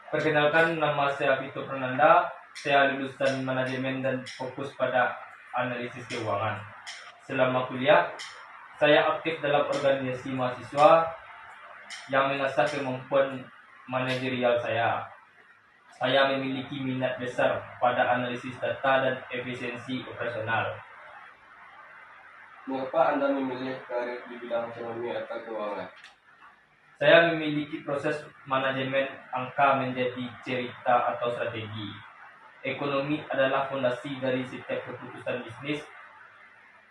Perkenalkan, nama saya Vito Prananda. Saya lulusan manajemen dan fokus pada analisis keuangan. Selama kuliah, saya aktif dalam organisasi mahasiswa yang mengasah kemampuan manajerial saya. Saya memiliki minat besar pada analisis data dan efisiensi operasional. Mengapa Anda memilih karir di bidang ekonomi atau keuangan? Saya memiliki proses manajemen angka menjadi cerita atau strategi. Ekonomi adalah fondasi dari setiap keputusan bisnis,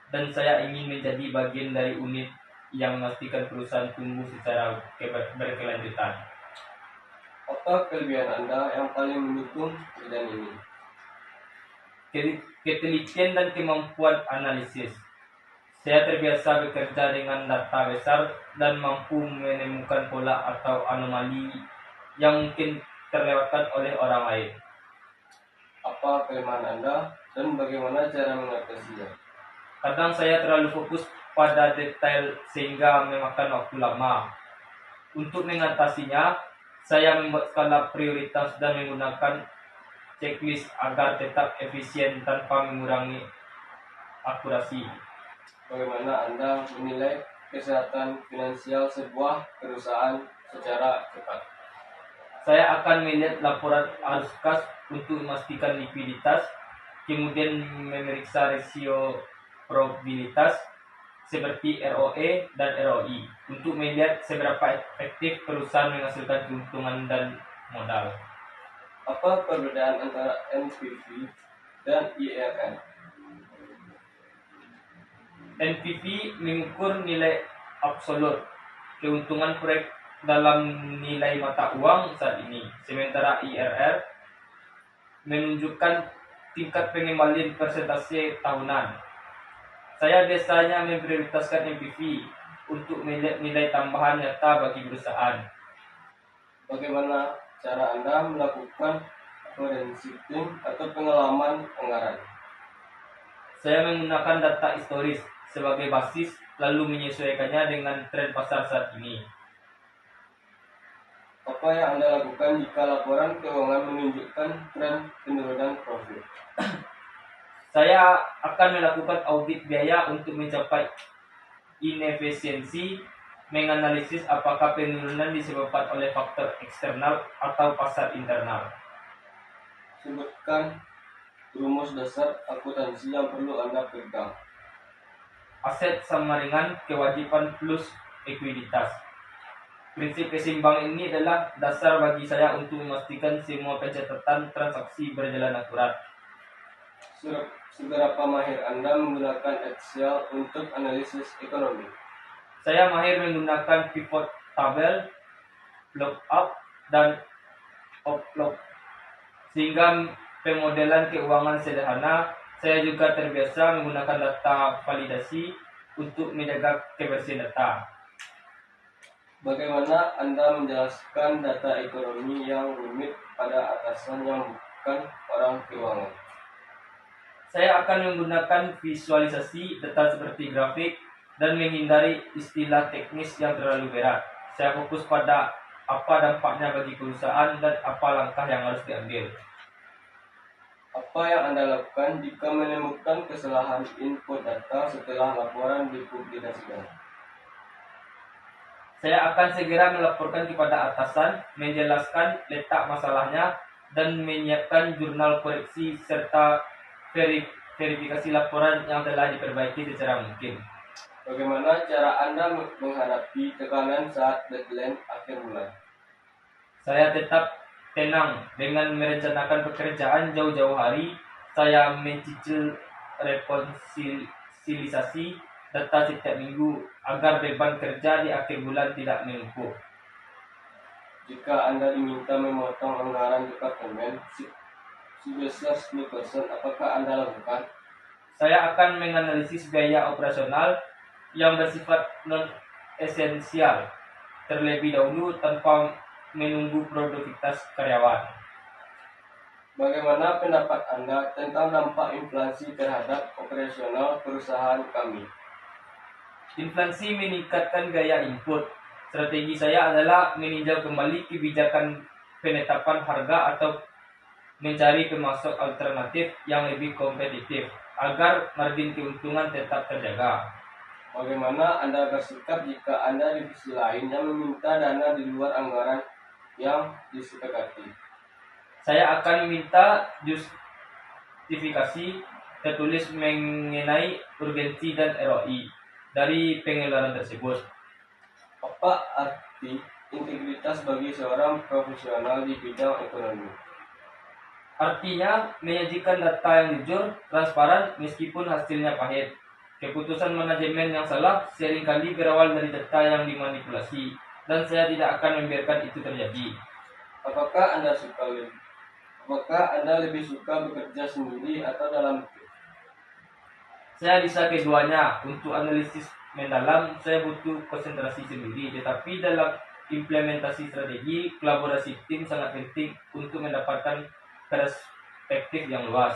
dan saya ingin menjadi bagian dari unit yang memastikan perusahaan tumbuh secara berkelanjutan. Apa kelebihan Anda yang paling mendukung bidang ini? Ketelitian dan kemampuan analisis. Saya terbiasa bekerja dengan data besar dan mampu menemukan pola atau anomali yang mungkin terlewatkan oleh orang lain. Apa kelemahan Anda dan bagaimana cara mengatasinya? Kadang saya terlalu fokus pada detail sehingga memakan waktu lama. Untuk mengatasinya, saya membuat skala prioritas dan menggunakan checklist agar tetap efisien tanpa mengurangi akurasi. Bagaimana Anda menilai kesehatan finansial sebuah perusahaan secara cepat? Saya akan melihat laporan arus kas untuk memastikan likuiditas, kemudian memeriksa rasio probabilitas seperti ROE dan ROI untuk melihat seberapa efektif perusahaan menghasilkan keuntungan dan modal. Apa perbedaan antara NPV dan IRR? NPV mengukur nilai absolut keuntungan proyek dalam nilai mata uang saat ini, sementara IRR menunjukkan tingkat pengembalian persentase tahunan. Saya biasanya memprioritaskan NPV untuk melihat nilai tambahan nyata bagi perusahaan. Bagaimana cara Anda melakukan forensiking atau pengalaman anggaran? Saya menggunakan data historis sebagai basis, lalu menyesuaikannya dengan tren pasar saat ini. Apa yang Anda lakukan jika laporan keuangan menunjukkan tren penurunan profit? Saya akan melakukan audit biaya untuk mencapai inefisiensi, menganalisis apakah penurunan disebabkan oleh faktor eksternal atau pasar internal. Sebutkan rumus dasar akuntansi yang perlu Anda pegang. Aset sama dengan kewajiban plus ekuiditas. Prinsip keseimbangan ini adalah dasar bagi saya untuk memastikan semua pencatatan transaksi berjalan akurat. Seberapa mahir Anda menggunakan Excel untuk analisis ekonomi? Saya mahir menggunakan pivot table, lookup, dan outlook sehingga pemodelan keuangan sederhana. Saya juga terbiasa menggunakan data validasi untuk menjaga kebersihan data. Bagaimana Anda menjelaskan data ekonomi yang rumit pada atasan yang bukan orang keuangan? Saya akan menggunakan visualisasi data seperti grafik dan menghindari istilah teknis yang terlalu berat. Saya fokus pada apa dampaknya bagi perusahaan dan apa langkah yang harus diambil. Apa yang Anda lakukan jika menemukan kesalahan input data setelah laporan dipublikasikan? Saya akan segera melaporkan kepada atasan, menjelaskan letak masalahnya, dan menyiapkan jurnal koreksi serta verifikasi laporan yang telah diperbaiki secara mungkin. Bagaimana cara Anda menghadapi tekanan saat deadline akhir bulan? Saya tetap tenang dengan merencanakan pekerjaan jauh-jauh hari. Saya mencicil rekonsiliasi data setiap minggu agar beban kerja di akhir bulan tidak menumpuk. Jika Anda diminta memotong anggaran departemen sebesar 10%, apakah Anda lakukan? Saya akan menganalisis biaya operasional yang bersifat non-esensial terlebih dahulu tanpa menunggu produktivitas karyawan. Bagaimana pendapat Anda tentang dampak inflasi terhadap operasional perusahaan kami? Inflasi meningkatkan gaya input. Strategi saya adalah meninjau kembali kebijakan penetapan harga atau mencari pemasok alternatif yang lebih kompetitif agar margin keuntungan tetap terjaga. Bagaimana Anda bersikap jika Anda divisi lain yang meminta dana di luar anggaran yang disepakati? Saya akan minta justifikasi tertulis mengenai urgensi dan ROI dari pengeluaran tersebut. Apa arti integritas bagi seorang profesional di bidang ekonomi? Artinya, menyajikan data yang jujur, transparan, meskipun hasilnya pahit. Keputusan manajemen yang salah seringkali berawal dari data yang dimanipulasi, dan saya tidak akan membiarkan itu terjadi. Apakah Anda lebih suka bekerja sendiri atau dalam tim? Saya bisa keduanya. Untuk analisis mendalam, saya butuh konsentrasi sendiri, tetapi dalam implementasi strategi, kolaborasi tim sangat penting untuk mendapatkan perspektif yang luas.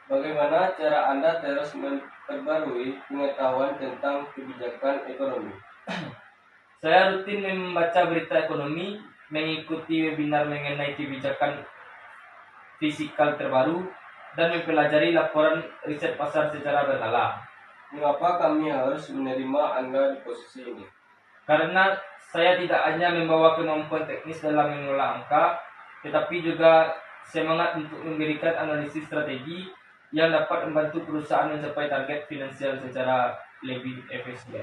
Bagaimana cara Anda terus memperbarui pengetahuan tentang kebijakan ekonomi? Saya rutin membaca berita ekonomi, mengikuti webinar mengenai kebijakan fiskal terbaru, dan mempelajari laporan riset pasar secara berkala. Mengapa kami harus menerima Anda di posisi ini? Karena saya tidak hanya membawa kemampuan teknis dalam mengelola angka, tetapi juga semangat untuk memberikan analisis strategi yang dapat membantu perusahaan mencapai target finansial secara lebih efisien.